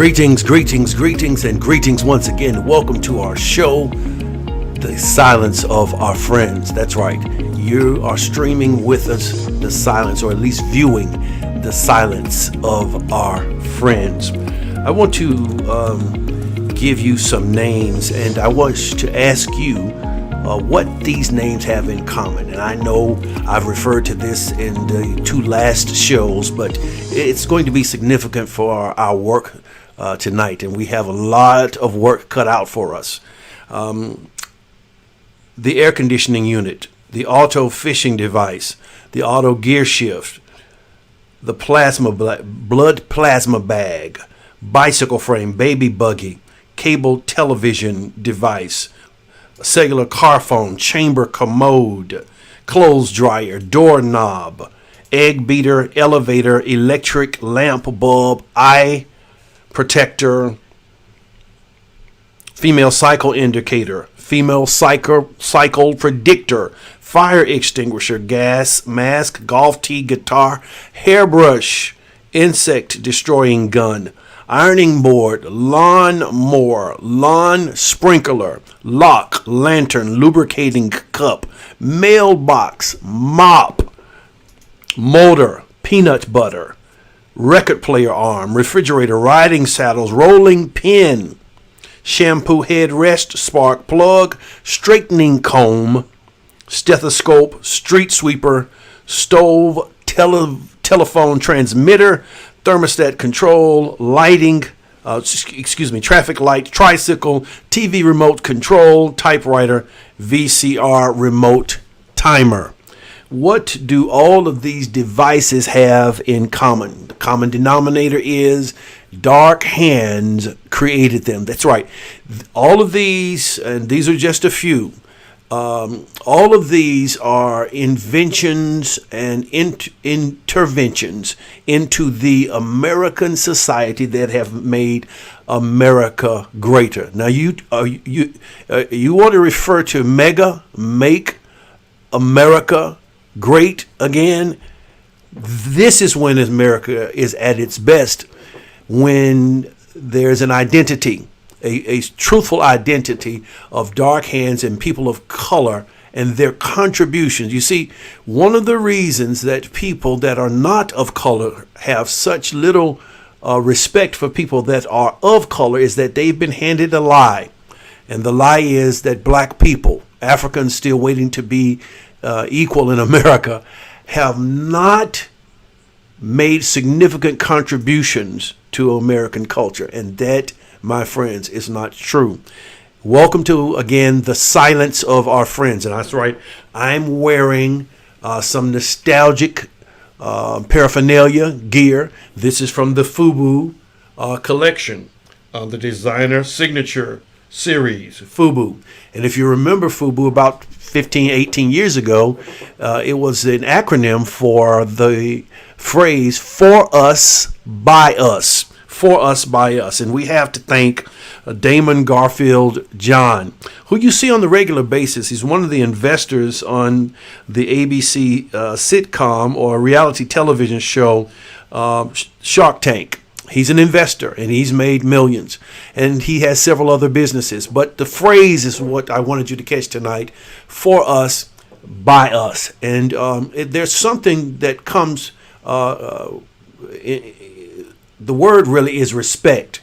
Greetings, and greetings once again. Welcome to our show, The Silence of Our Friends. That's right. You are streaming with us the silence, or at least viewing the silence of our friends. I want to give you some names, and I want to ask you what these names have in common. And I know I've referred to this in the two last shows, but it's going to be significant for our work tonight, and we have a lot of work cut out for us. The air conditioning unit, the auto fishing device, the auto gear shift, the blood plasma bag, bicycle frame, baby buggy, cable television device, cellular car phone, chamber commode, clothes dryer, doorknob, egg beater, elevator, electric lamp bulb, eye protector, female cycle indicator, female cycle predictor, fire extinguisher, gas mask, golf tee, guitar, hairbrush, insect destroying gun, ironing board, lawn mower, lawn sprinkler, lock, lantern, lubricating cup, mailbox, mop, motor, peanut butter, record player arm, refrigerator, riding saddles, rolling pin, shampoo head rest, spark plug, straightening comb, stethoscope, street sweeper, stove, telephone transmitter, thermostat control, lighting, traffic light, tricycle, TV remote control, typewriter, VCR remote timer. What do all of these devices have in common? The common denominator is dark hands created them. That's right. All of these, and these are just a few, all of these are inventions and interventions into the American society that have made America greater. Now, you want to refer to make America great again? This is when America is at its best, when there's an identity, a truthful identity of dark hands and people of color and their contributions. You see, one of the reasons that people that are not of color have such little respect for people that are of color is that they've been handed a lie. And the lie is that black people, Africans still waiting to be equal in America, have not made significant contributions to American culture. And that, my friends, is not true. Welcome to, again, the silence of our friends. And that's right, I'm wearing some nostalgic paraphernalia gear. This is from the FUBU collection, the designer signature series, FUBU. And if you remember FUBU, about 15, 18 years ago, it was an acronym for the phrase, for us, by us. For us, by us. And we have to thank Damon Garfield John, who you see on the regular basis. He's one of the investors on the ABC sitcom or reality television show, Shark Tank. He's an investor, and he's made millions, and he has several other businesses. But the phrase is what I wanted you to catch tonight: for us, by us. And there's something that comes, the word really is respect.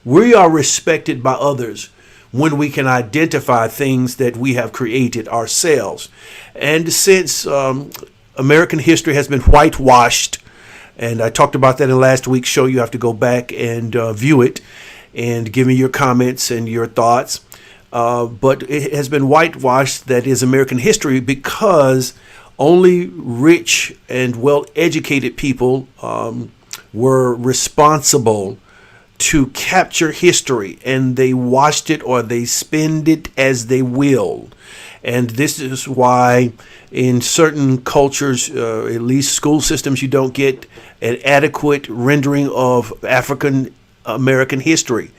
We are respected by others when we can identify things that we have created ourselves. And since American history has been whitewashed, and I talked about that in last week's show. You have to go back and view it and give me your comments and your thoughts. But it has been whitewashed, that is American history, because only rich and well-educated people were responsible to capture history, and they washed it or they spend it as they will. And this is why in certain cultures, at least school systems, you don't get an adequate rendering of African American history.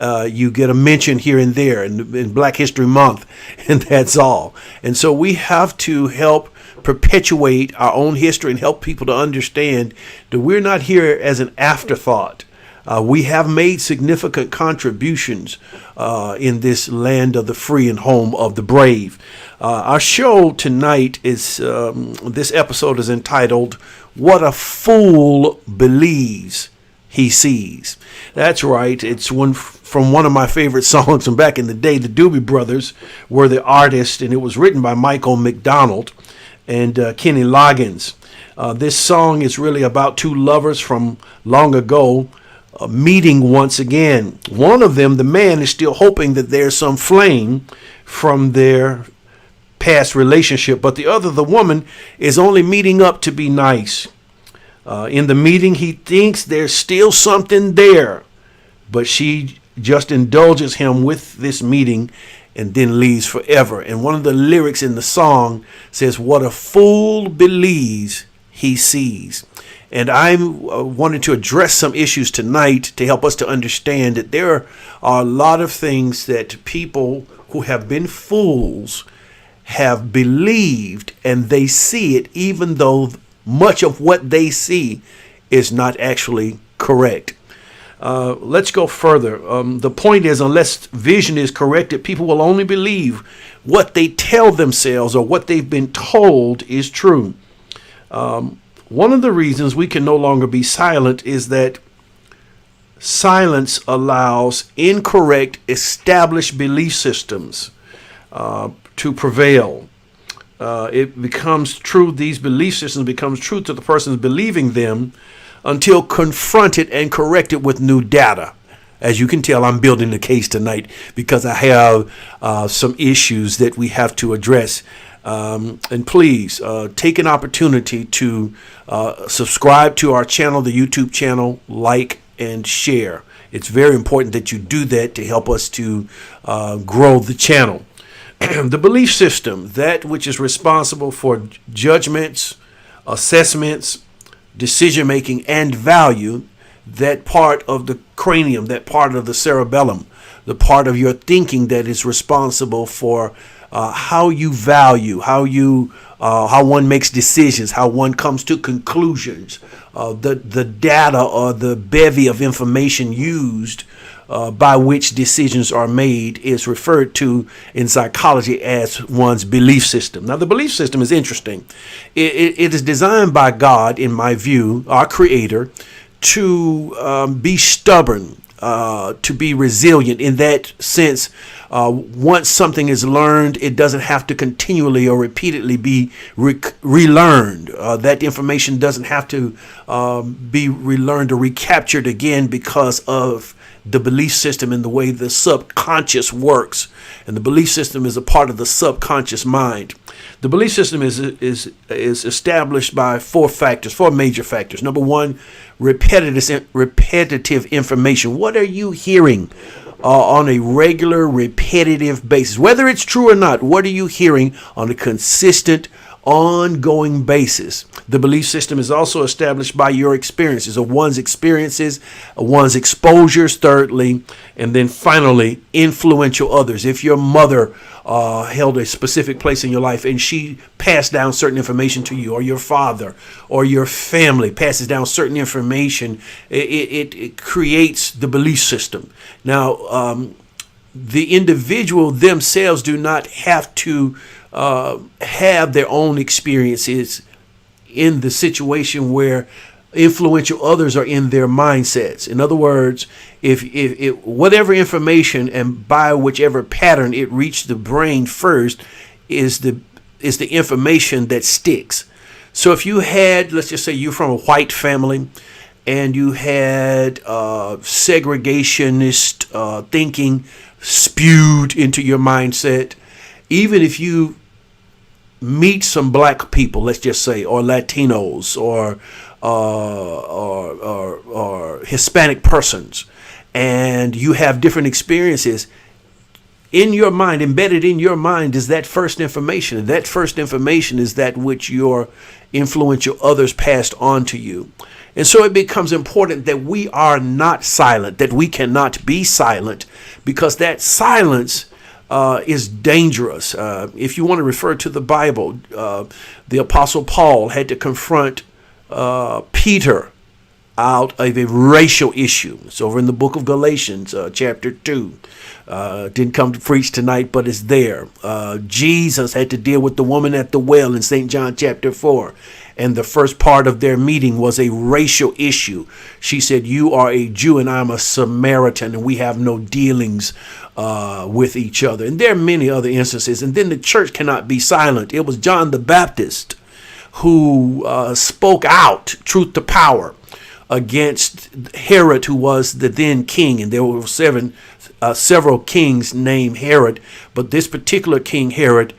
You get a mention here and there in Black History Month, and that's all. And so we have to help perpetuate our own history and help people to understand that we're not here as an afterthought. We have made significant contributions in this land of the free and home of the brave. Our show tonight is, this episode is entitled, What a Fool Believes He Sees. That's right. It's one from one of my favorite songs from back in the day. The Doobie Brothers were the artists, and it was written by Michael McDonald and Kenny Loggins. This song is really about two lovers from long ago meeting once again. One of them, the man, is still hoping that there's some flame from their past relationship, but the other, the woman, is only meeting up to be nice. In the meeting, he thinks there's still something there, but she just indulges him with this meeting and then leaves forever. And one of the lyrics in the song says, "What a fool believes he sees." And I wanted to address some issues tonight to help us to understand that there are a lot of things that people who have been fools have believed, and they see it even though much of what they see is not actually correct. Let's go further. The point is, unless vision is corrected, people will only believe what they tell themselves or what they've been told is true. One of the reasons we can no longer be silent is that silence allows incorrect established belief systems to prevail. It becomes true, these belief systems becomes true to the person believing them until confronted and corrected with new data. As you can tell, I'm building the case tonight because I have some issues that we have to address. And please take an opportunity to subscribe to our channel, the YouTube channel, like and share. It's very important that you do that to help us to grow the channel. The belief system, that which is responsible for judgments, assessments, decision making, and value, that part of the cranium, that part of the cerebellum, the part of your thinking that is responsible for how you value, how one makes decisions, how one comes to conclusions, the data or the bevy of information used by which decisions are made is referred to in psychology as one's belief system. Now, the belief system is interesting. It is designed by God, in my view, our creator, to be stubborn, to be resilient. In that sense, once something is learned, it doesn't have to continually or repeatedly be relearned. That information doesn't have to be relearned or recaptured again because of the belief system and the way the subconscious works. And the belief system is a part of the subconscious mind. The belief system is established by four major factors. Number one, repetitive information. What are you hearing on a regular, repetitive basis? Whether it's true or not, what are you hearing on a consistent, ongoing basis? The belief system is also established by your experiences, one's exposures, thirdly, and then finally, influential others. If your mother held a specific place in your life and she passed down certain information to you, or your father or your family passes down certain information, it creates the belief system. Now, the individual themselves do not have to have their own experiences in the situation where influential others are in their mindsets. In other words, if whatever information and by whichever pattern it reached the brain first is the information that sticks. So if you had, let's just say you're from a white family and you had segregationist thinking spewed into your mindset, even if you meet some black people, let's just say, or Latinos, or Hispanic persons, and you have different experiences in your mind, embedded in your mind is that first information. And that first information is that which your influential others passed on to you. And so it becomes important that we are not silent, that we cannot be silent, because that silence is dangerous. If you want to refer to the Bible, the Apostle Paul had to confront Peter out of a racial issue. It's over in the book of Galatians, chapter 2. Didn't come to preach tonight, but it's there. Jesus had to deal with the woman at the well in St. John chapter 4. And the first part of their meeting was a racial issue. She said, "You are a Jew and I'm a Samaritan, and we have no dealings with each other." And there are many other instances. And then the church cannot be silent. It was John the Baptist who spoke out truth to power against Herod, who was the then king. And there were several kings named Herod, but this particular king Herod,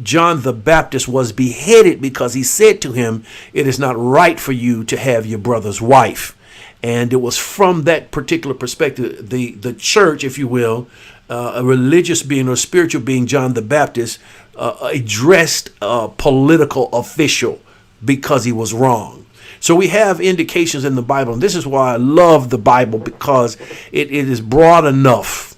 John the Baptist, was beheaded because he said to him, "It is not right for you to have your brother's wife." And it was from that particular perspective, the church, if you will, a religious being or spiritual being, John the Baptist, addressed a political official because he was wrong. So we have indications in the Bible, and this is why I love the Bible, because it is broad enough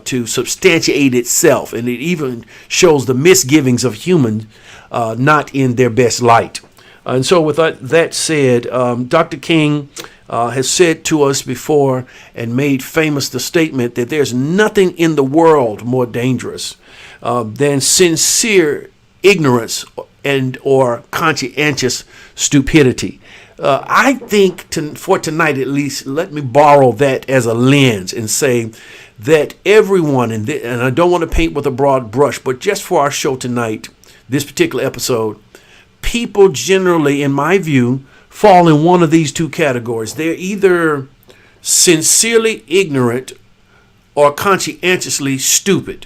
to substantiate itself, and it even shows the misgivings of humans not in their best light. And so with that said, Dr. King has said to us before and made famous the statement that there's nothing in the world more dangerous than sincere ignorance and or conscientious stupidity. I think for tonight at least, let me borrow that as a lens and say that everyone, and I don't want to paint with a broad brush, but just for our show tonight, this particular episode, people generally, in my view, fall in one of these two categories. They're either sincerely ignorant or conscientiously stupid.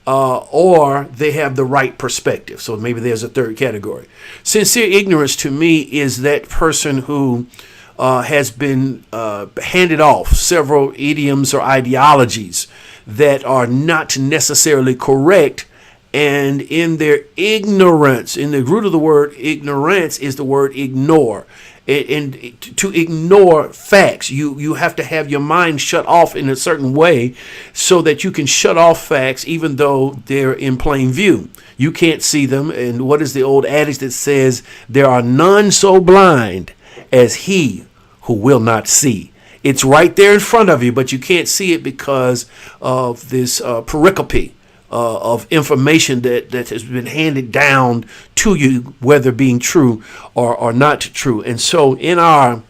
Or they have the right perspective. So maybe there's a third category. Sincere ignorance to me is that person who has been handed off several idioms or ideologies that are not necessarily correct. And in their ignorance, in the root of the word ignorance is the word ignore. And to ignore facts, you have to have your mind shut off in a certain way so that you can shut off facts even though they're in plain view. You can't see them. And what is the old adage that says, there are none so blind as he who will not see? It's right there in front of you, but you can't see it because of this pericope of information that has been handed down to you, whether being true or not true. And so in our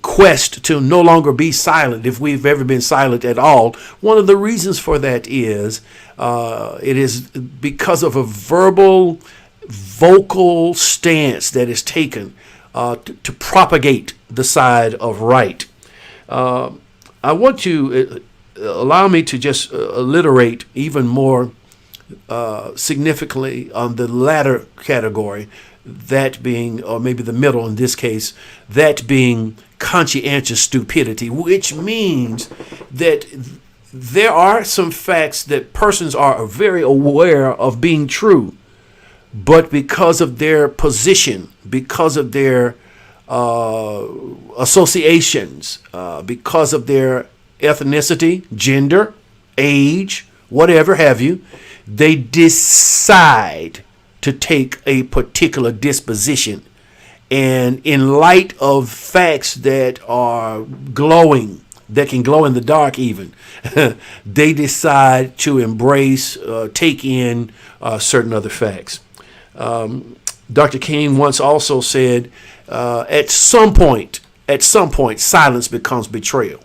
quest to no longer be silent, if we've ever been silent at all, one of the reasons for that is it is because of a vocal stance that is taken to propagate the side of right. I want to allow me to just alliterate even more significantly on the latter category, that being, or maybe the middle in this case, that being conscientious stupidity, which means that there are some facts that persons are very aware of being true, but because of their position, because of their associations, because of their ethnicity, gender, age, whatever have you, they decide to take a particular disposition. And in light of facts that are glowing, that can glow in the dark even, they decide to embrace, take in certain other facts. Dr. King once also said, at some point, silence becomes betrayal.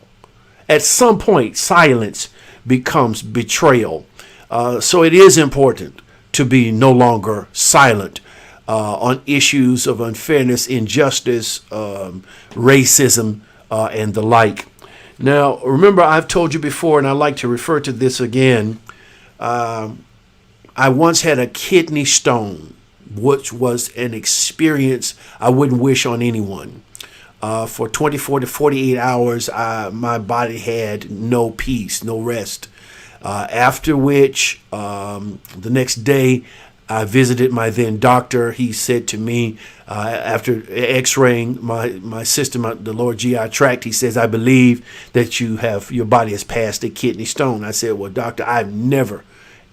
At some point, silence becomes betrayal. So it is important to be no longer silent on issues of unfairness, injustice, racism, and the like. Now, remember, I've told you before, and I like to refer to this again. I once had a kidney stone, which was an experience I wouldn't wish on anyone. For 24 to 48 hours, my body had no peace, no rest. After which, the next day, I visited my then doctor. He said to me, after x-raying my system, the lower GI tract, he says, "I believe that your body has passed a kidney stone." I said, "Well, doctor, I've never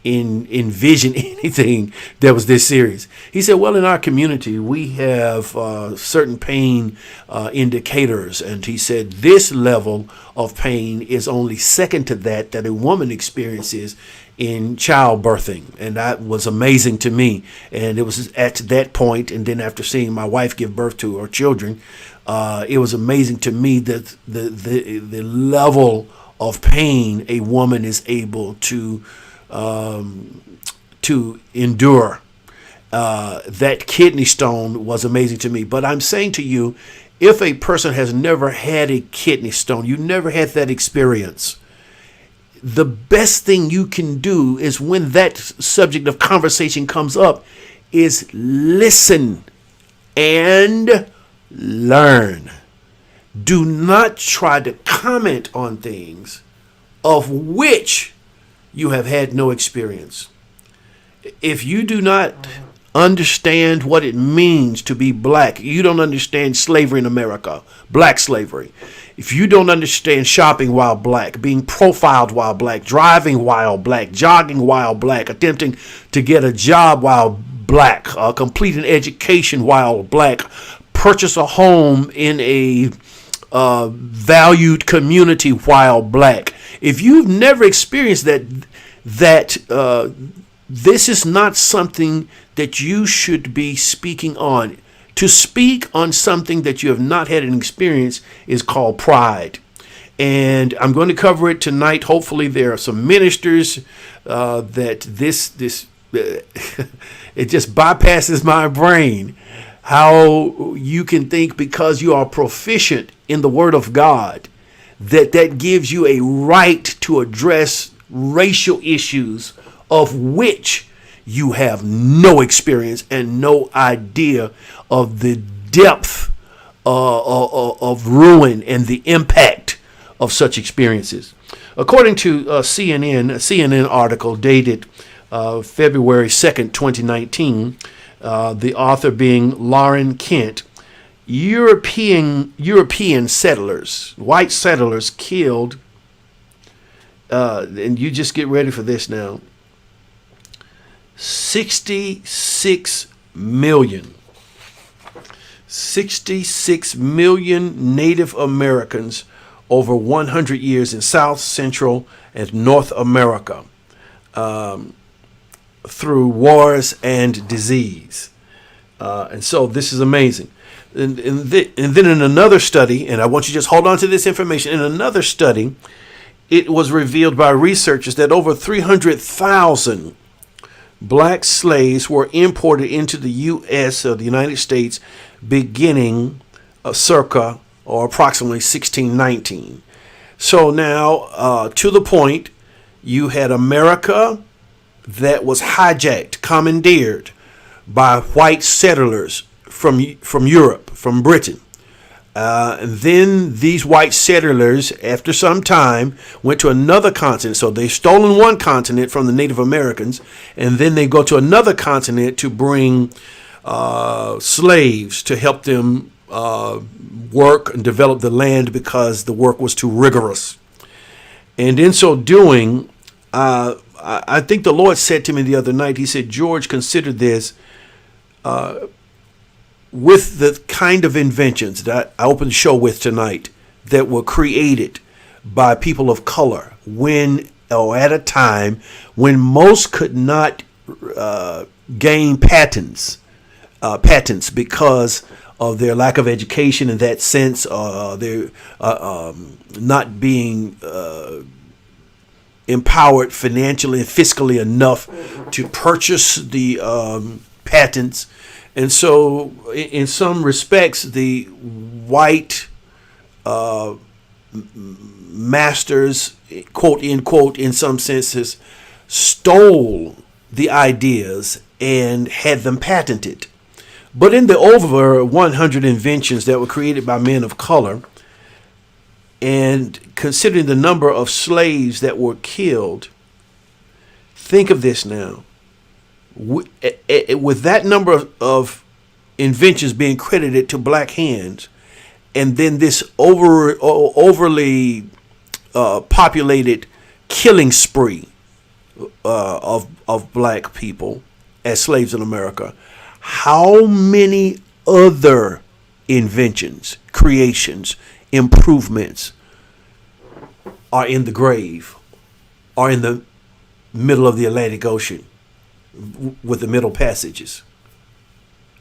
envision anything that was this serious. He said, well, in our community, we have certain pain indicators. And he said this level of pain is only second to that a woman experiences in childbirthing. And that was amazing to me. And it was at that point, and then after seeing my wife give birth to her children, it was amazing to me that the level of pain a woman is able to endure. That kidney stone was amazing to me. But I'm saying to you, if a person has never had a kidney stone, you never had that experience, the best thing you can do is, when that subject of conversation comes up, is listen and learn. Do not try to comment on things of which you have had no experience. If you do not understand what it means to be black, you don't understand slavery in America, black slavery. If you don't understand shopping while black, being profiled while black, driving while black, jogging while black, attempting to get a job while black, complete an education while black, purchase a home in a valued community while black. If you've never experienced that this is not something that you should be speaking on. To speak on something that you have not had an experience is called pride. And I'm going to cover it tonight. Hopefully there are some ministers that this it just bypasses my brain how you can think because you are proficient in the Word of God that gives you a right to address racial issues of which you have no experience and no idea of the depth of ruin and the impact of such experiences. According to a CNN article dated February 2nd, 2019, the author being Lauren Kent, European settlers, white settlers killed, and you just get ready for this now, 66 million Native Americans over 100 years in South, Central, and North America through wars and disease. And so this is amazing. And then in another study, and I want you to just hold on to this information, in another study, it was revealed by researchers that over 300,000 black slaves were imported into the U.S. or the United States beginning circa or approximately 1619. So now, to the point, you had America that was hijacked, commandeered by white settlers from Europe, from Britain. And then these white settlers, after some time, went to another continent. So they've stolen one continent from the Native Americans, and then they go to another continent to bring slaves to help them work and develop the land because the work was too rigorous. And in so doing, I think the Lord said to me the other night, he said, George, consider this. With the kind of inventions that I opened the show with tonight that were created by people of color at a time when most could not gain patents because of their lack of education in that sense, their not being empowered financially and fiscally enough to purchase the patents. And so, in some respects, the white masters, quote, end quote, in some senses, stole the ideas and had them patented. But in the over 100 inventions that were created by men of color, and considering the number of slaves that were killed, think of this now. With that number of inventions being credited to black hands, and then this overly populated killing spree, of black people as slaves in America, how many other inventions, creations, improvements are in the grave, are in the middle of the Atlantic Ocean with the Middle Passages?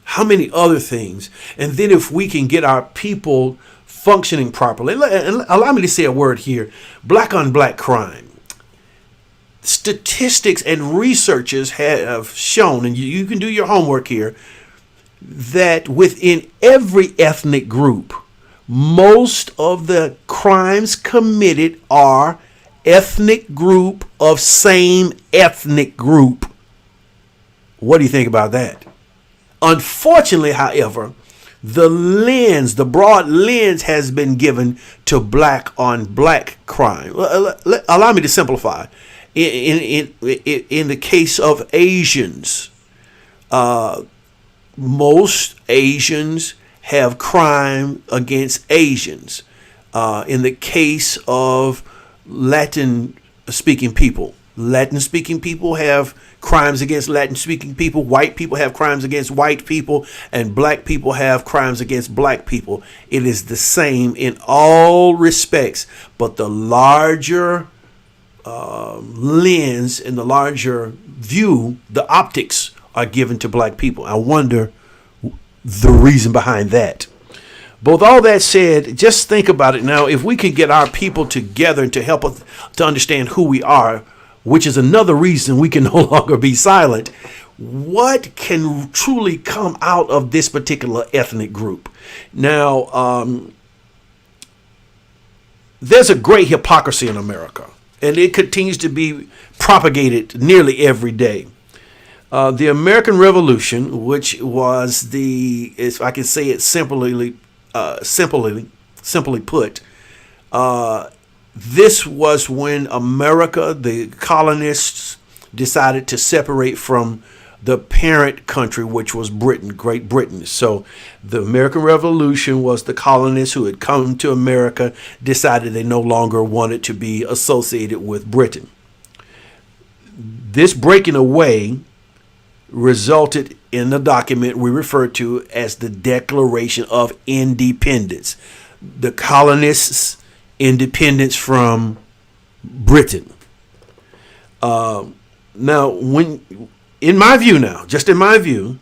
How many other things? And then if we can get our people functioning properly, and allow me to say a word here, black on black crime. Statistics and researchers have shown, and you can do your homework here, that within every ethnic group, most of the crimes committed are ethnic group of same ethnic group. What do you think about that? Unfortunately, however, the broad lens has been given to black on black crime. Allow me to simplify. In the case of Asians, most Asians have crime against Asians. In the case of Latin-speaking people have crimes against Latin-speaking people. White people have crimes against white people, and black people have crimes against black people. It is the same in all respects, but the larger lens and the larger view, the optics are given to black people. I wonder the reason behind that. But with all that said, just think about it now. If we can get our people together to help us to understand who we are, which is another reason we can no longer be silent, what can truly come out of this particular ethnic group? Now, there's a great hypocrisy in America, and it continues to be propagated nearly every day. The American Revolution, which was if I can say it simply put, this was when America, the colonists, decided to separate from the parent country, which was Britain, Great Britain. So the American Revolution was the colonists who had come to America, decided they no longer wanted to be associated with Britain. This breaking away resulted in the document we refer to as the Declaration of Independence. The colonists' independence from Britain. Now, in my view,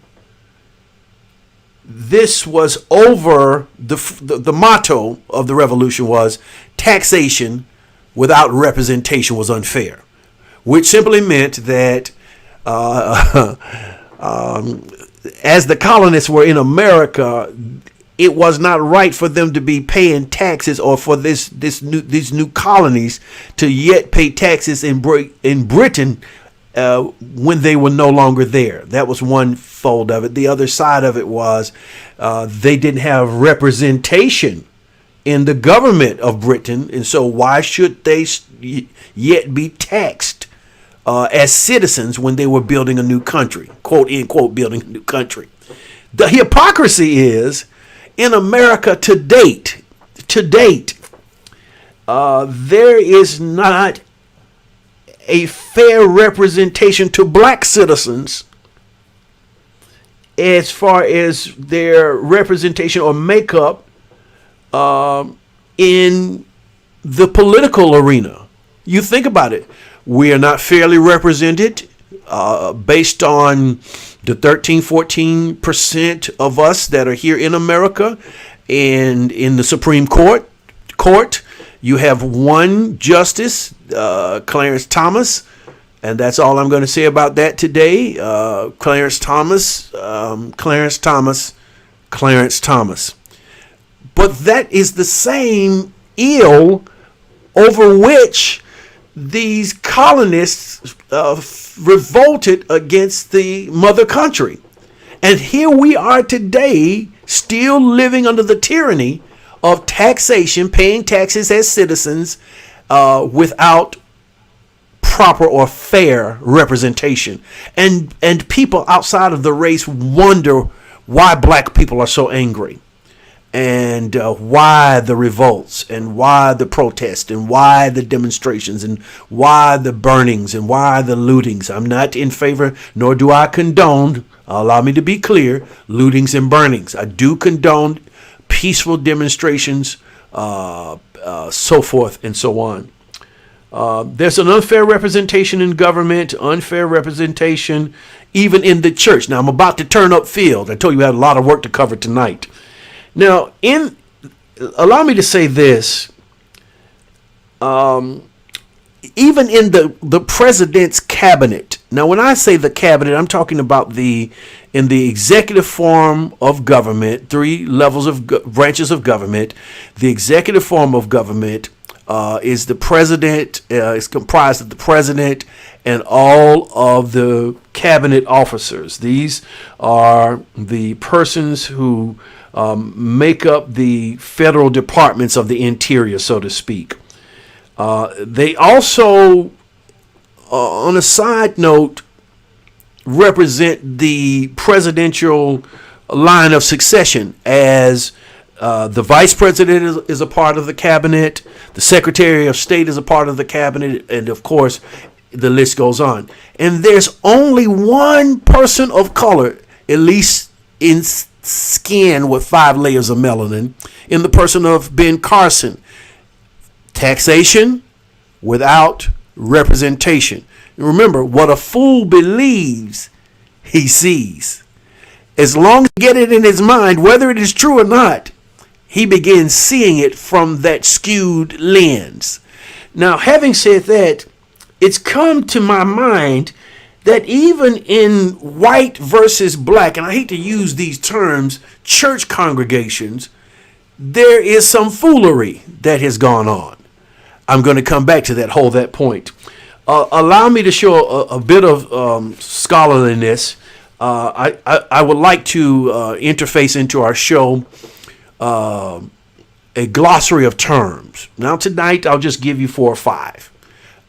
this was over the motto of the revolution was taxation without representation was unfair, which simply meant that as the colonists were in America, it was not right for them to be paying taxes, or for these new colonies to yet pay taxes in Britain when they were no longer there. That was one fold of it. The other side of it was they didn't have representation in the government of Britain, and so why should they yet be taxed as citizens when they were building a new country, quote unquote, building a new country? The hypocrisy is, in America to date, there is not a fair representation to black citizens as far as their representation or makeup in the political arena. You think about it. We are not fairly represented based on the 13-14% of us that are here in America, and in the Supreme Court, you have one justice, Clarence Thomas, and that's all I'm going to say about that today. Clarence Thomas. But that is the same ill over which these colonists revolted against the mother country. And here we are today, still living under the tyranny of taxation, paying taxes as citizens without proper or fair representation. And people outside of the race wonder why black people are so angry. and why the revolts and why the protests and why the demonstrations and why the burnings and why the lootings. I'm not in favor, nor do I condone, allow me to be clear, lootings and burnings. I do condone peaceful demonstrations, so forth and so on. There's an unfair representation in government, unfair representation even in the church. Now, I'm about to turn up field. I told you we had a lot of work to cover tonight. Now, allow me to say this. Even in the president's cabinet. Now, when I say the cabinet, I'm talking about in the executive form of government, 3 levels of branches of government. The executive form of government is the president. Is comprised of the president and all of the cabinet officers. These are the persons who make up the federal departments of the interior, so to speak. They also, on a side note, represent the presidential line of succession, as the vice president is a part of the cabinet, the secretary of state is a part of the cabinet, and of course, the list goes on. And there's only one person of color, at least in skin with 5 layers of melanin, in the person of Ben Carson. Taxation without representation. Remember, what a fool believes, he sees. As long as he get it in his mind, whether it is true or not, he begins seeing it from that skewed lens. Now, having said that, it's come to my mind that even in white versus black, and I hate to use these terms, church congregations, there is some foolery that has gone on. I'm going to come back to that point. Allow me to show a bit of scholarliness. I would like to interface into our show a glossary of terms. Now tonight I'll just give you 4 or 5.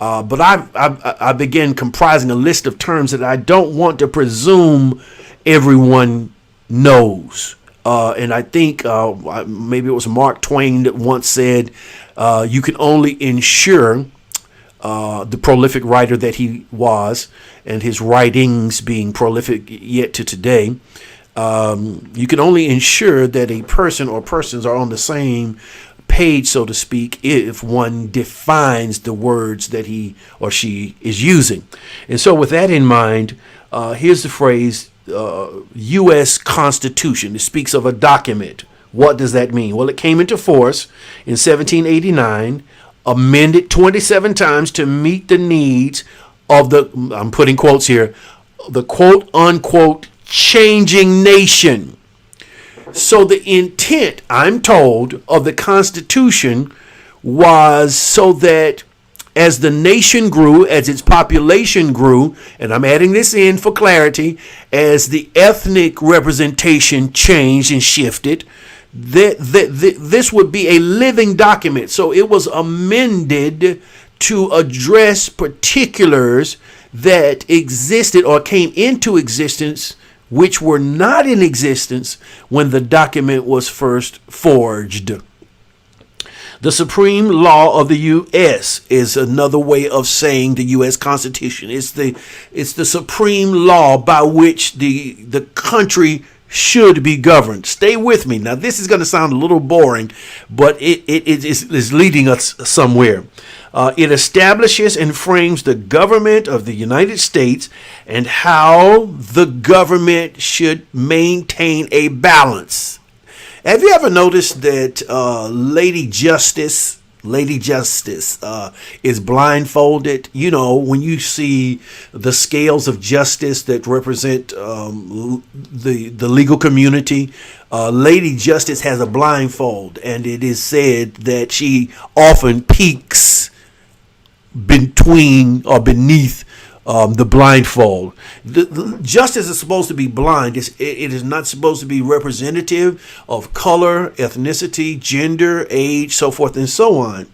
But I begin comprising a list of terms that I don't want to presume everyone knows. And I think maybe it was Mark Twain that once said, you can only ensure, the prolific writer that he was, and his writings being prolific yet to today, you can only ensure that a person or persons are on the same page, so to speak, if one defines the words that he or she is using. And so with that in mind, here's the phrase, U.S. Constitution. It speaks of a document. What does that mean? Well, it came into force in 1789, amended 27 times to meet the needs of I'm putting quotes here, the quote unquote changing nation. So the intent, I'm told, of the Constitution was so that as the nation grew, as its population grew, and I'm adding this in for clarity, as the ethnic representation changed and shifted, this would be a living document. So it was amended to address particulars that existed or came into existence which were not in existence when the document was first forged. The supreme law of the U.S. is another way of saying the U.S. Constitution. It's the supreme law by which the country should be governed. Stay with me. Now, this is going to sound a little boring, but it is leading us somewhere. It establishes and frames the government of the United States and how the government should maintain a balance. Have you ever noticed that Lady Justice is blindfolded? You know, when you see the scales of justice that represent the legal community, Lady Justice has a blindfold, and it is said that she often peeks between or beneath the blindfold. The justice is supposed to be blind. It is not supposed to be representative of color, ethnicity, gender, age, so forth and so on.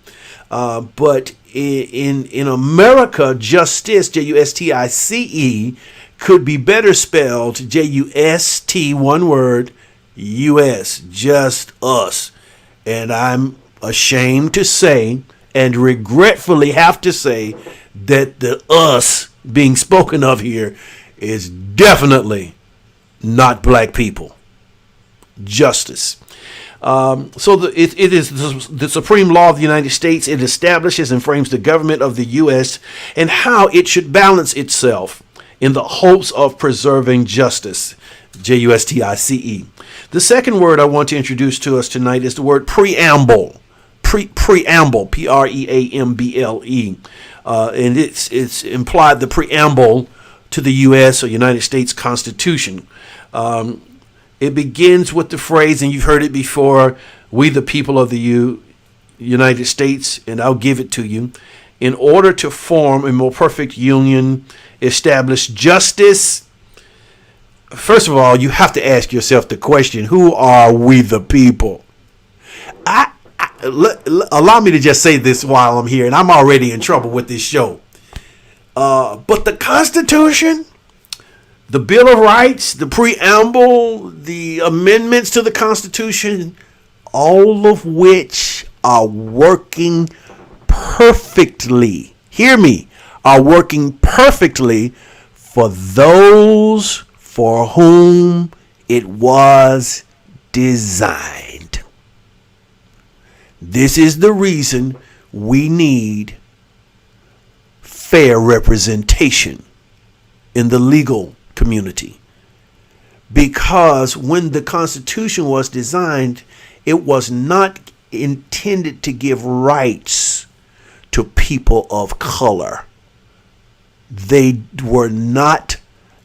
But in America, justice, Justice, could be better spelled Just, one word, U.S., just us. And I'm ashamed to say and regretfully have to say that the us being spoken of here is definitely not black people. Justice. It is the supreme law of the United States. It establishes and frames the government of the U.S. and how it should balance itself in the hopes of preserving justice. Justice. The second word I want to introduce to us tonight is the word preamble. Preamble. Preamble. And it's implied the preamble to the U.S. or United States Constitution. It begins with the phrase, and you've heard it before, we the people of the United States, and I'll give it to you, in order to form a more perfect union, establish justice. First of all, you have to ask yourself the question, who are we the people? Allow me to just say this while I'm here, and I'm already in trouble with this show. But the Constitution, the Bill of Rights, the preamble, the amendments to the Constitution, all of which are working perfectly, hear me, are working perfectly for those for whom it was designed. This is the reason we need fair representation in the legal community. Because when the Constitution was designed, it was not intended to give rights to people of color. They were not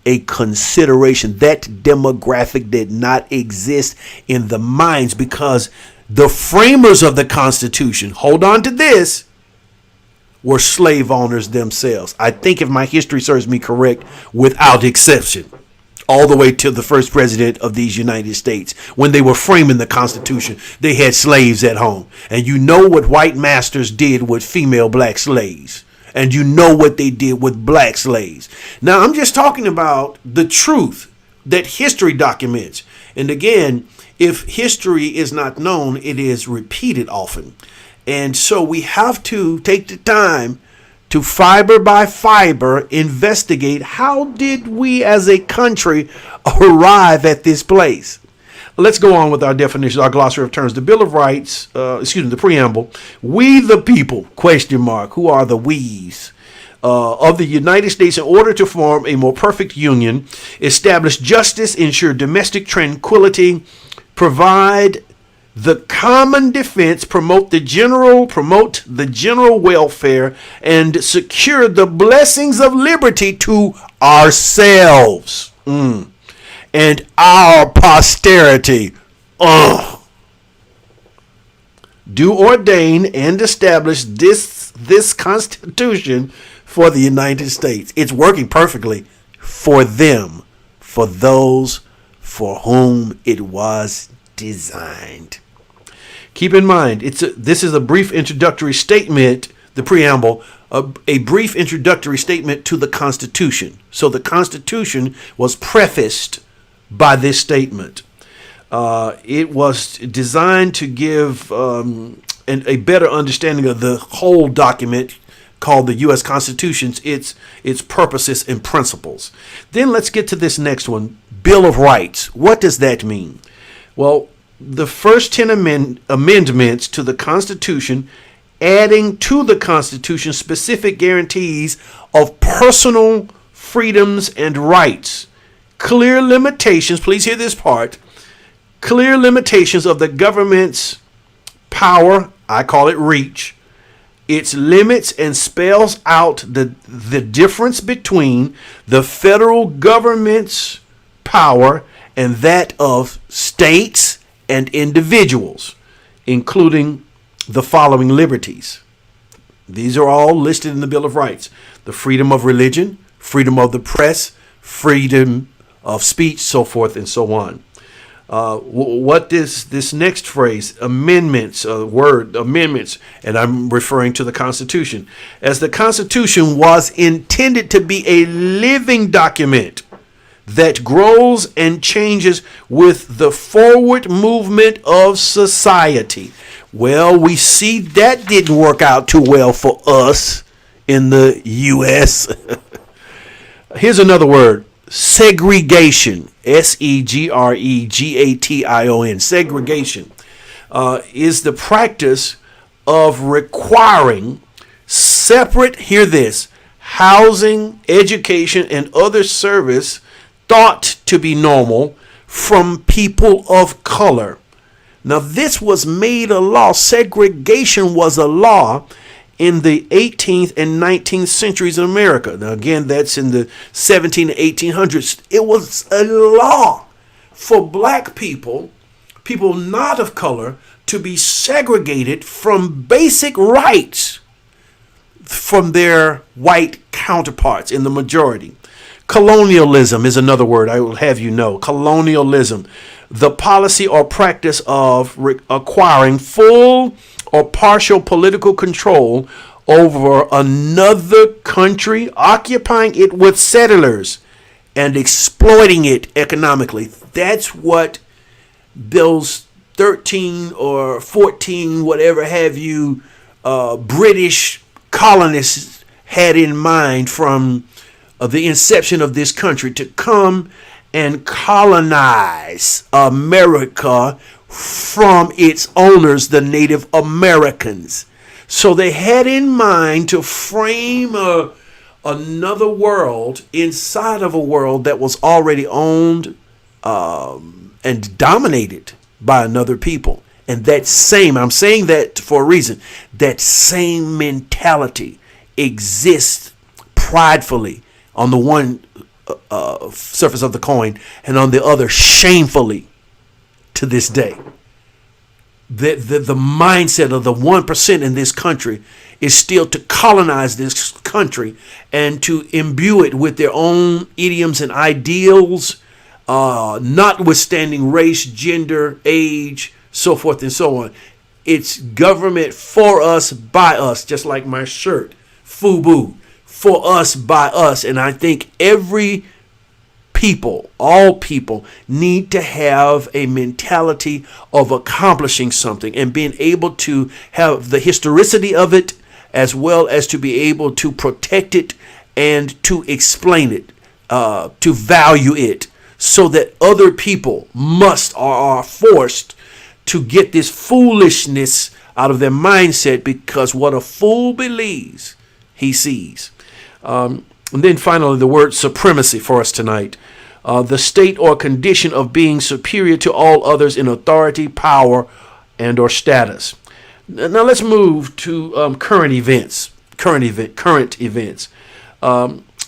a consideration. That demographic did not exist in the minds, because the framers of the Constitution, hold on to this, were slave owners themselves. I think, if my history serves me correct, without exception, all the way to the first president of these United States. When they were framing the Constitution, they had slaves at home. And you know what white masters did with female black slaves. And you know what they did with black slaves. Now, I'm just talking about the truth that history documents. And again, if history is not known, it is repeated often. And so we have to take the time to fiber by fiber investigate, how did we as a country arrive at this place? Let's go on with our definition, our glossary of terms. The Bill of Rights, the preamble. We the people, ? Who are the we's? Of the United States, in order to form a more perfect union, establish justice, ensure domestic tranquility, provide the common defense, promote the general welfare, and secure the blessings of liberty to ourselves and our posterity. Do ordain and establish this Constitution for the United States. It's working perfectly for them, for those for whom it was designed. Keep in mind, this is a brief introductory statement, the preamble, a brief introductory statement to the Constitution. So the Constitution was prefaced by this statement. It was designed to give a better understanding of the whole document called the U.S. Constitution, its purposes and principles. Then let's get to this next one, Bill of Rights. What does that mean? Well, the first 10 amendments to the Constitution, adding to the Constitution specific guarantees of personal freedoms and rights, clear limitations, please hear this part, clear limitations of the government's power, I call it reach, its limits, and spells out the difference between the federal government's power and that of states and individuals, including the following liberties. These are all listed in the Bill of Rights: the freedom of religion, freedom of the press, freedom of speech, so forth and so on. What is this next phrase? Amendments, amendments, and I'm referring to the Constitution. As the Constitution was intended to be a living document that grows and changes with the forward movement of society. Well, we see that didn't work out too well for us in the U.S. Here's another word: segregation. segregation. Segregation is the practice of requiring separate, hear this, housing, education, and other service thought to be normal from people of color. Now, this was made a law. Segregation was a law in the 18th and 19th centuries in America. Now, again, that's in the 17 and 1800s. It was a law for black people, people not of color, to be segregated from basic rights from their white counterparts in the majority. Colonialism is another word I will have you know. Colonialism, the policy or practice of acquiring full or partial political control over another country, occupying it with settlers, and exploiting it economically. That's what those 13 or 14, whatever have you, British colonists had in mind from the inception of this country, to come and colonize America from its owners, the Native Americans. So they had in mind to frame another world inside of a world that was already owned and dominated by another people. And that same, I'm saying that for a reason, that same mentality exists pridefully on the one surface of the coin, and on the other shamefully to this day. The mindset of the 1% in this country is still to colonize this country and to imbue it with their own idioms and ideals, notwithstanding race, gender, age, so forth and so on. It's government for us, by us, just like my shirt, FUBU, for us, by us. And I think every people, all people, need to have a mentality of accomplishing something and being able to have the historicity of it, as well as to be able to protect it and to explain it, to value it, so that other people must or are forced to get this foolishness out of their mindset, because what a fool believes, he sees. And then finally, the word supremacy for us tonight. The state or condition of being superior to all others in authority, power, and or status. Now let's move to current events. Current events.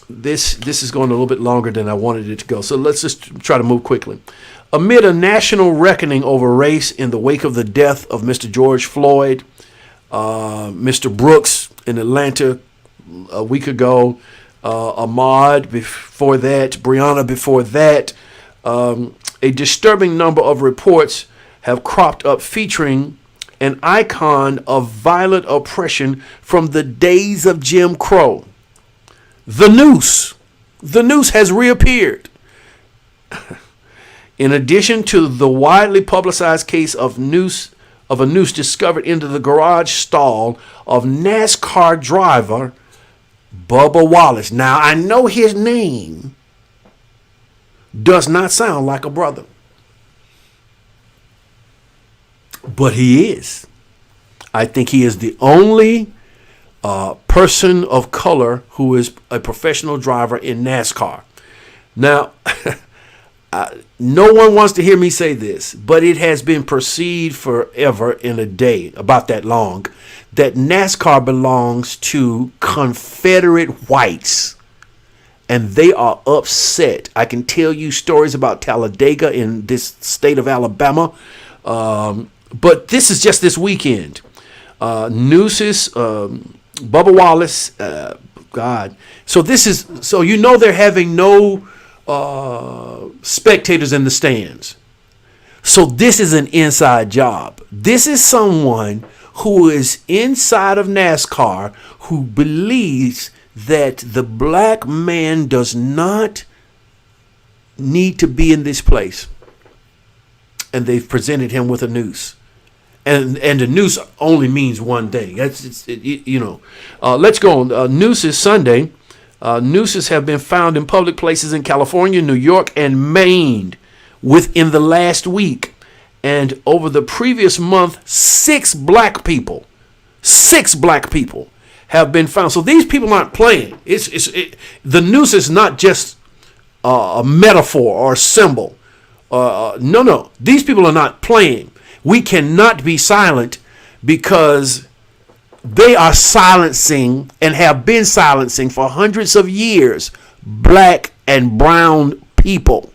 This is going a little bit longer than I wanted it to go, so let's just try to move quickly. Amid a national reckoning over race in the wake of the death of Mr. George Floyd, Mr. Brooks in Atlanta a week ago, Ahmaud before that, Breonna before that, a disturbing number of reports have cropped up featuring an icon of violent oppression from the days of Jim Crow. The noose. The noose has reappeared. In addition to the widely publicized case of a noose discovered into the garage stall of NASCAR driver Bubba Wallace. Now, I know his name does not sound like a brother, but he is. I think he is the only person of color who is a professional driver in NASCAR. Now, no one wants to hear me say this, but it has been perceived forever in a day, about that long, that NASCAR belongs to Confederate whites, and they are upset. I can tell you stories about Talladega in this state of Alabama, but this is just this weekend. Nooses, Bubba Wallace, God. So they're having no spectators in the stands. So this is an inside job. This is someone who is inside of NASCAR who believes that the black man does not need to be in this place. And they've presented him with a noose. And the noose only means one thing. Let's go on. Noose is Sunday. Nooses have been found in public places in California, New York, and Maine within the last week. And over the previous month, 6 black people have been found. So these people aren't playing. The noose is not just a metaphor or a symbol. No. These people are not playing. We cannot be silent because they are silencing and have been silencing for hundreds of years black and brown people.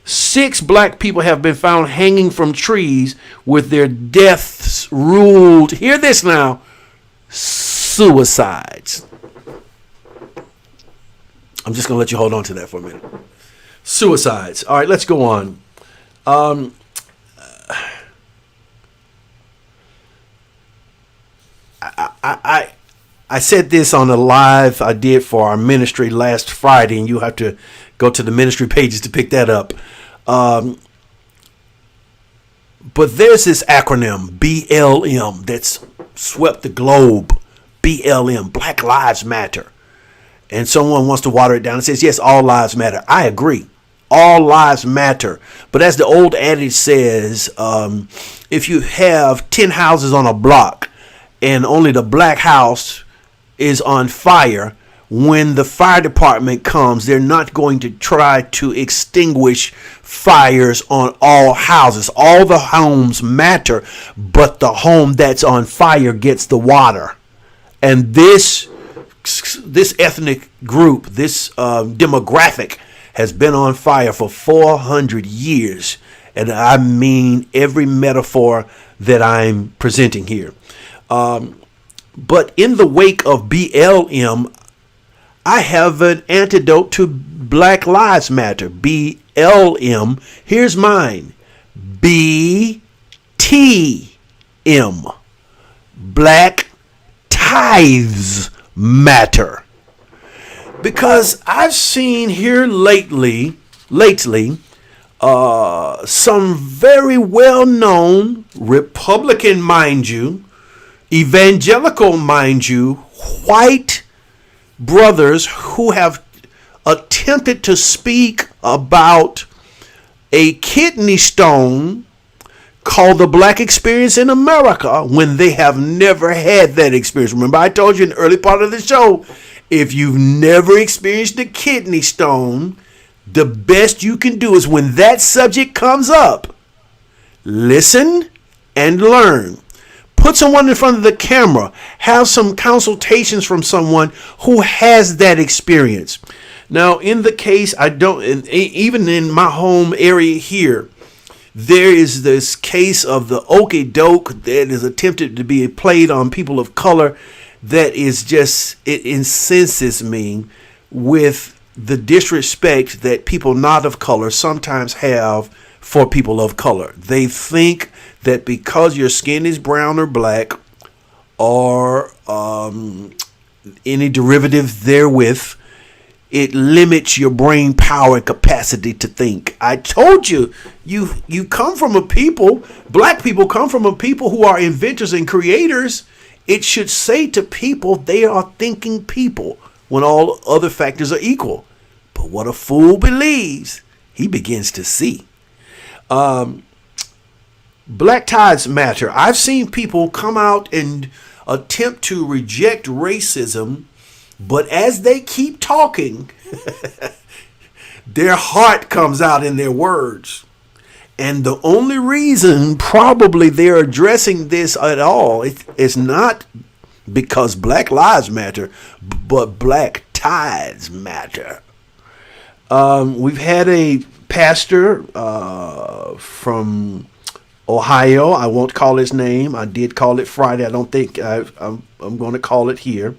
6 black people have been found hanging from trees with their deaths ruled, hear this now, suicides. I'm just going to let you hold on to that for a minute. Suicides. All right, let's go on. I said this on a live I did for our ministry last Friday, and you have to go to the ministry pages to pick that up. But there's this acronym, BLM, that's swept the globe. BLM, Black Lives Matter. And someone wants to water it down and says, yes, all lives matter. I agree. All lives matter. But as the old adage says, if you have 10 houses on a block and only the black house is on fire, when the fire department comes, they're not going to try to extinguish fires on all houses. All the homes matter, but the home that's on fire gets the water. And this ethnic group, this demographic has been on fire for 400 years. And I mean every metaphor that I'm presenting here. But in the wake of BLM, I have an antidote to Black Lives Matter. BLM. Here's mine. BTM. Black Tithes Matter. Because I've seen here lately, some very well-known Republican, mind you, evangelical, mind you, white brothers who have attempted to speak about a kidney stone called the Black Experience in America when they have never had that experience. Remember, I told you in the early part of the show, if you've never experienced a kidney stone, the best you can do is when that subject comes up, listen and learn. Put someone in front of the camera. Have some consultations from someone who has that experience. Now, in the case, even in my home area here, there is this case of the okey doke that is attempted to be played on people of color that is just, it incenses me with the disrespect that people not of color sometimes have for people of color. They think that because your skin is brown or black or any derivative therewith, it limits your brain power and capacity to think. I told you, you come from a people, black people come from a people who are inventors and creators. It should say to people they are thinking people when all other factors are equal. But what a fool believes, he begins to see. Black Tithes Matter. I've seen people come out and attempt to reject racism, but as they keep talking, their heart comes out in their words. And the only reason probably they're addressing this at all is not because Black Lives Matter, but Black Tithes Matter. We've had a pastor from Ohio. I won't call his name. I did call it Friday. I don't think I'm going to call it here.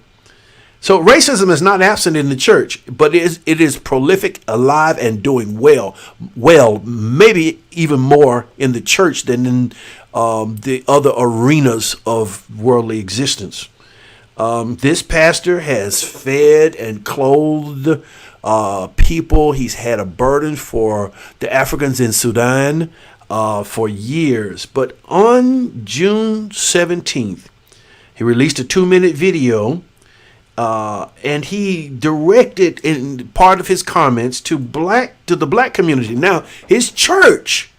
So racism is not absent in the church, but it is prolific, alive, and doing well. Well, maybe even more in the church than in the other arenas of worldly existence. This pastor has fed and clothed people. He's had a burden for the Africans in Sudan for years. But on June 17th, he released a 2-minute video, and he directed in part of his comments to the black community. Now, his church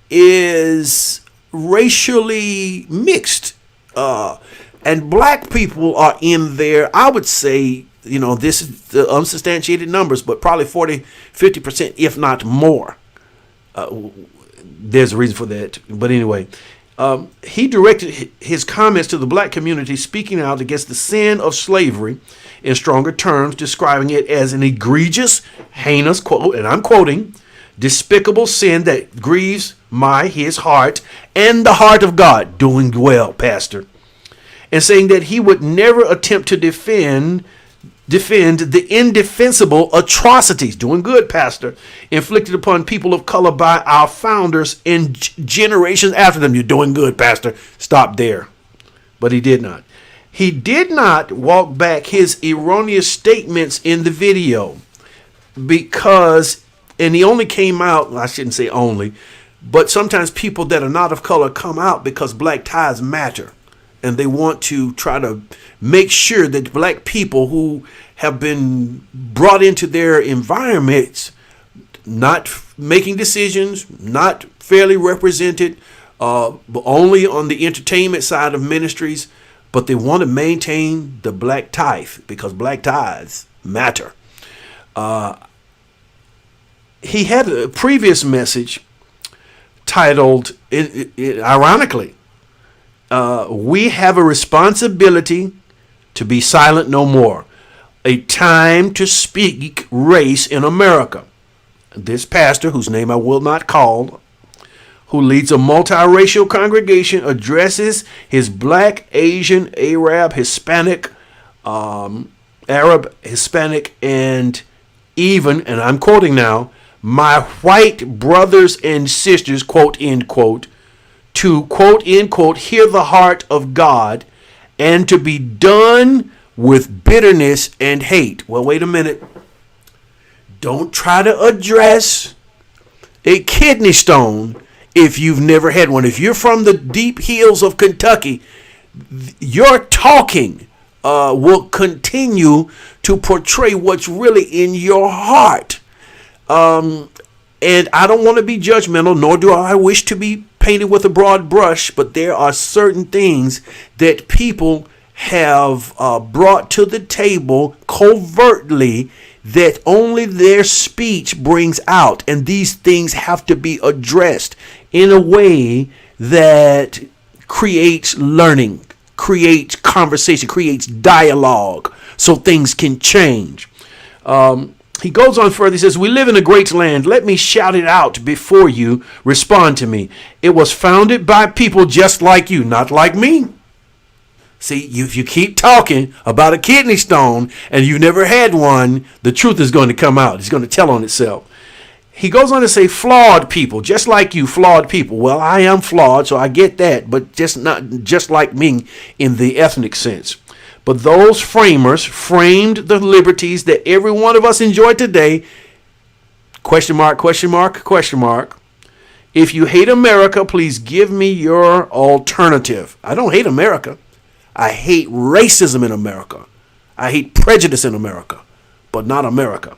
is racially mixed, and black people are in there. I would say, this is the unsubstantiated numbers, but probably 40-50%, if not more. There's a reason for that. But anyway, he directed his comments to the black community, speaking out against the sin of slavery in stronger terms, describing it as an egregious, heinous, quote, and I'm quoting, despicable sin that grieves his heart and the heart of God. Doing well, Pastor. And saying that he would never attempt to defend the indefensible atrocities, doing good, Pastor, inflicted upon people of color by our founders and generations after them. You're doing good, Pastor. Stop there. But he did not. He did not walk back his erroneous statements in the video because, and he only came out, I shouldn't say only, but sometimes people that are not of color come out because black ties matter. And they want to try to make sure that black people who have been brought into their environments, not making decisions, not fairly represented, but only on the entertainment side of ministries, but they want to maintain the black tithe because black tithes matter. He had a previous message titled, ironically, we have a responsibility to be silent no more. A time to speak race in America. This pastor, whose name I will not call, who leads a multiracial congregation, addresses his black, Asian, Arab, Hispanic, Arab, Hispanic, and even, and I'm quoting now, my white brothers and sisters, quote, end quote, to, quote, end quote, hear the heart of God and to be done with bitterness and hate. Well, wait a minute. Don't try to address a kidney stone if you've never had one. If you're from the deep hills of Kentucky, your talking will continue to portray what's really in your heart. And I don't want to be judgmental, nor do I wish to be painted with a broad brush, but there are certain things that people have brought to the table covertly that only their speech brings out. And these things have to be addressed in a way that creates learning, creates conversation, creates dialogue so things can change. He goes on further. He says, we live in a great land. Let me shout it out before you respond to me. It was founded by people just like you, not like me. See, if you keep talking about a kidney stone and you never had one, the truth is going to come out. It's going to tell on itself. He goes on to say flawed people, just like you, flawed people. Well, I am flawed, so I get that, but just not just like me in the ethnic sense. But those framers framed the liberties that every one of us enjoy today. Question mark, question mark, question mark. If you hate America, please give me your alternative. I don't hate America. I hate racism in America. I hate prejudice in America, but not America.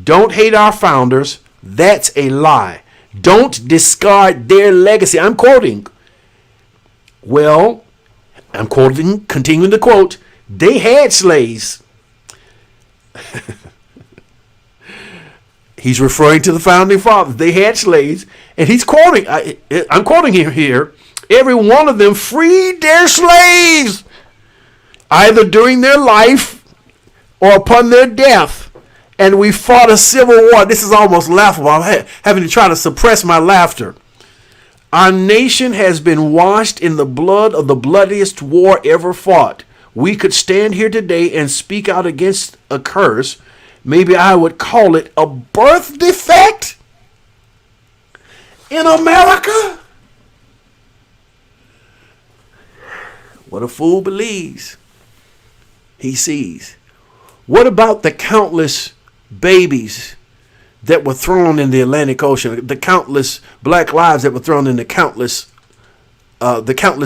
Don't hate our founders. That's a lie. Don't discard their legacy. I'm quoting. Well, I'm quoting, continuing to quote, they had slaves. He's referring to the founding fathers. They had slaves. And he's quoting, I'm quoting him here. Every one of them freed their slaves, either during their life or upon their death. And we fought a civil war. This is almost laughable. I'm having to try to suppress my laughter. Our nation has been washed in the blood of the bloodiest war ever fought. We could stand here today and speak out against a curse. Maybe I would call it a birth defect in America. What a fool believes, he sees. What about the countless babies that were thrown in the Atlantic Ocean, the countless black lives that were thrown in the countless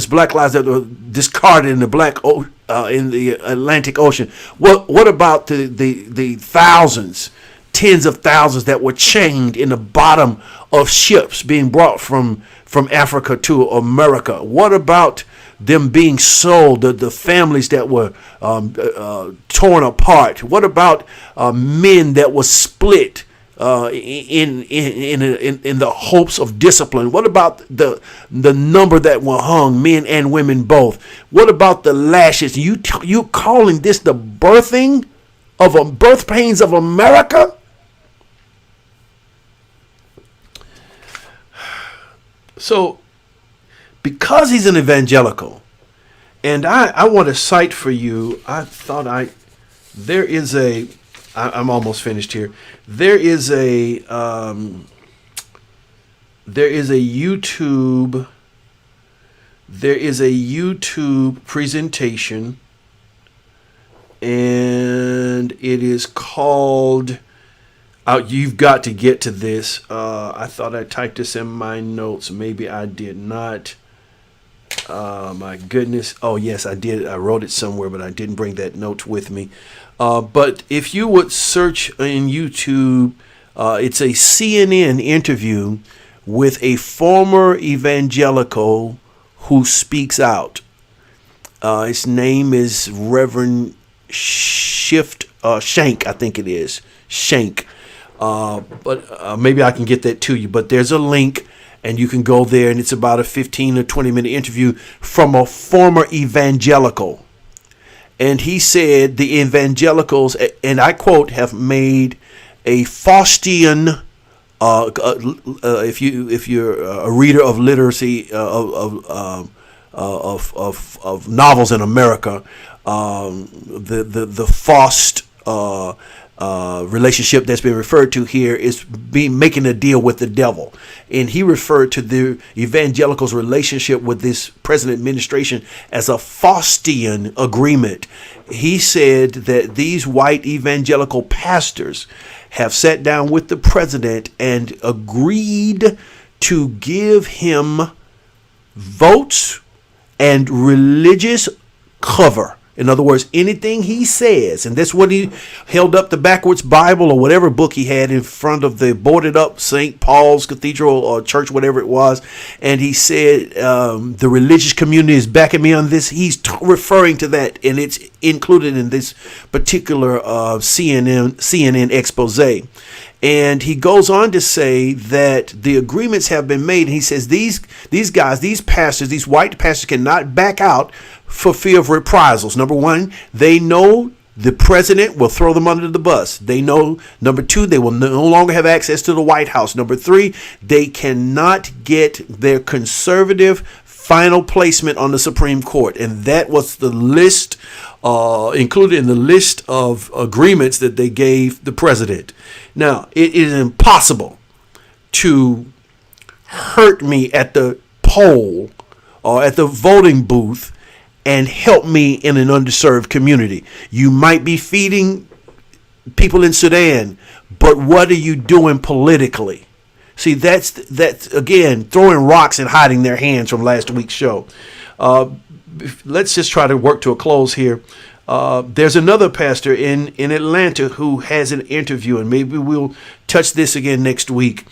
black lives that were discarded in the Atlantic Ocean. What about the thousands, tens of thousands that were chained in the bottom of ships being brought from Africa to America? What about them being sold, the families that were torn apart? What about men that were split in the hopes of discipline? What about the number that were hung, men and women both? What about the lashes? You calling this the birth pains of America? So, because he's an evangelical, and I want to cite for you, I'm almost finished here. There is a YouTube presentation, and it is called, you've got to get to this. I thought I typed this in my notes. Maybe I did not. My goodness. Oh, yes, I did. I wrote it somewhere, but I didn't bring that note with me. But if you would search in YouTube, it's a CNN interview with a former evangelical who speaks out. His name is Reverend Shank, I think it is. Shank. But maybe I can get that to you. But there's a link, and you can go there, and it's about a 15 or 20-minute interview from a former evangelical. And he said the evangelicals, and I quote, have made a Faustian, if you're a reader of literacy of novels in America, the Faust relationship that's been referred to here is making a deal with the devil. And he referred to the evangelicals' relationship with this present administration as a Faustian agreement. He said that these white evangelical pastors have sat down with the president and agreed to give him votes and religious cover. In other words, anything he says, and that's what he held up the backwards Bible or whatever book he had in front of the boarded up St. Paul's Cathedral or church, whatever it was. And he said, the religious community is backing me on this. He's referring to that, and it's included in this particular CNN expose. And he goes on to say that the agreements have been made. And he says these guys, these pastors, these white pastors cannot back out for fear of reprisals. Number one, they know the president will throw them under the bus. They know, number two, they will no longer have access to the White House. Number three, they cannot get their conservative final placement on the Supreme Court. And that was the list, included in the list of agreements that they gave the president. Now, it is impossible to hurt me at the poll or at the voting booth and help me in an underserved community. You might be feeding people in Sudan, but what are you doing politically? See, that's again, throwing rocks and hiding their hands from last week's show. Let's just try to work to a close here. There's another pastor in Atlanta who has an interview, and maybe we'll touch this again next week.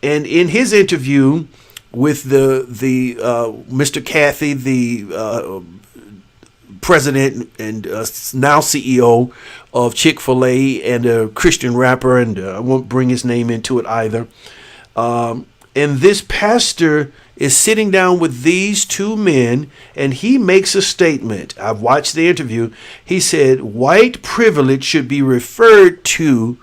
And in his interview with the Mr. Cathy, the president and now CEO of Chick-fil-A, and a Christian rapper, and I won't bring his name into it either. And this pastor is sitting down with these two men, and he makes a statement. I've watched the interview. He said white privilege should be referred to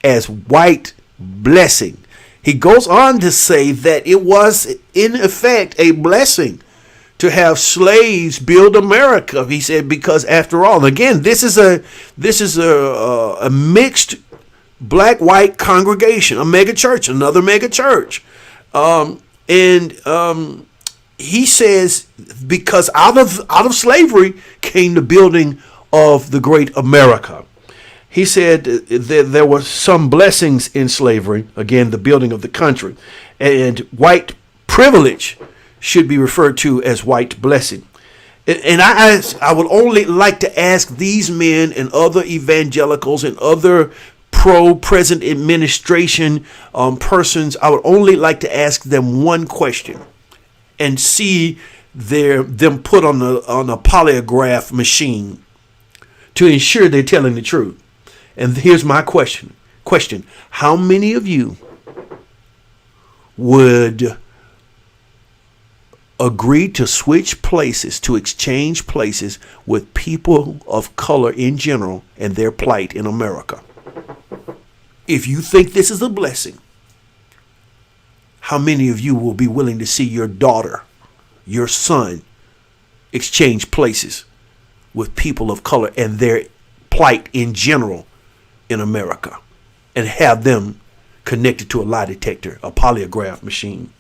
as white blessing. He goes on to say that it was in effect a blessing to have slaves build America. He said, because after all, again, this is a mixed black-white congregation, a mega church, another mega church. He says, because out of slavery came the building of the great America. He said there were some blessings in slavery, again, the building of the country, and white privilege should be referred to as white blessing. And I would only like to ask these men and other evangelicals and other pro-present administration persons, I would only like to ask them one question and see them put on a polygraph machine to ensure they're telling the truth. And here's my question. How many of you would agree to switch places, to exchange places with people of color in general and their plight in America? If you think this is a blessing, how many of you will be willing to see your daughter, your son, exchange places with people of color and their plight in general in America, and have them connected to a lie detector, a polygraph machine?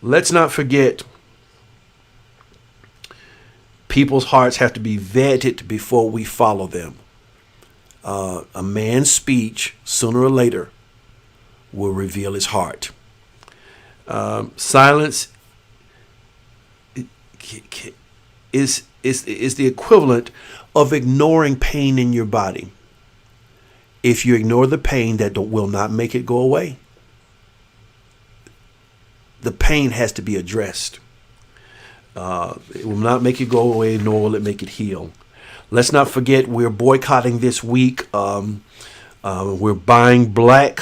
Let's not forget, people's hearts have to be vetted before we follow them. A man's speech, sooner or later, will reveal his heart. Silence is the equivalent of ignoring pain in your body. If you ignore the pain, that will not make it go away. The pain has to be addressed. It will not make it go away, nor will it make it heal. Let's not forget, we're boycotting this week. We're buying black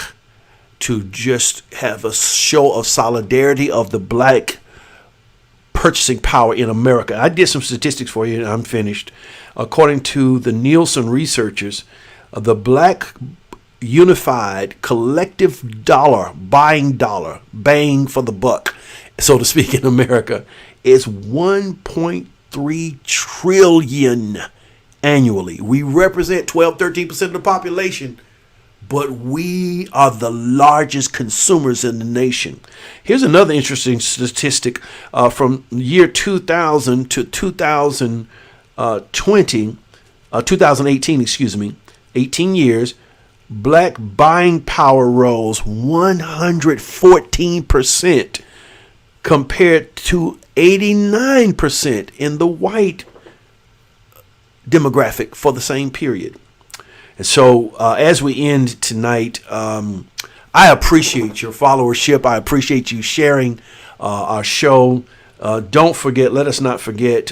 to just have a show of solidarity of the black purchasing power in America. I did some statistics for you and I'm finished. According to the Nielsen researchers, the black unified collective buying for the buck, so to speak, in America is 1.3 trillion annually. We represent 13% of the population, but we are the largest consumers in the nation. Here's another interesting statistic from year 2000 to 2018, 18 years, black buying power rose 114% compared to 89% in the white demographic for the same period. And so as we end tonight, I appreciate your followership. I appreciate you sharing our show. Don't forget, let us not forget,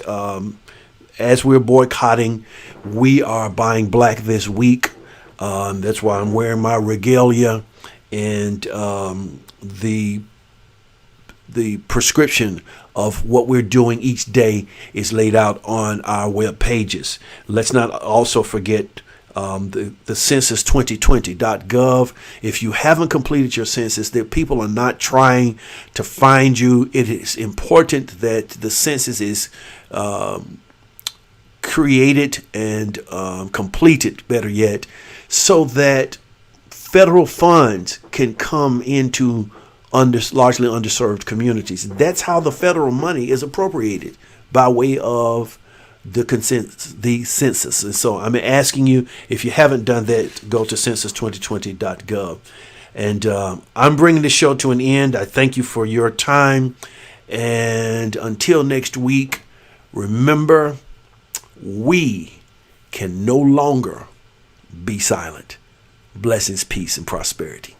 as we're boycotting, we are buying black this week. That's why I'm wearing my regalia, and the prescription of what we're doing each day is laid out on our web pages. Let's not also forget the census 2020.gov. If you haven't completed your census, that people are not trying to find you. It is important that the census is created and completed, better yet, so that federal funds can come into largely underserved communities. That's how the federal money is appropriated, by way of the census. And so I'm asking you, if you haven't done that, go to census2020.gov. And I'm bringing the show to an end. I thank you for your time. And until next week, remember, we can no longer be silent. Blessings, peace, and prosperity.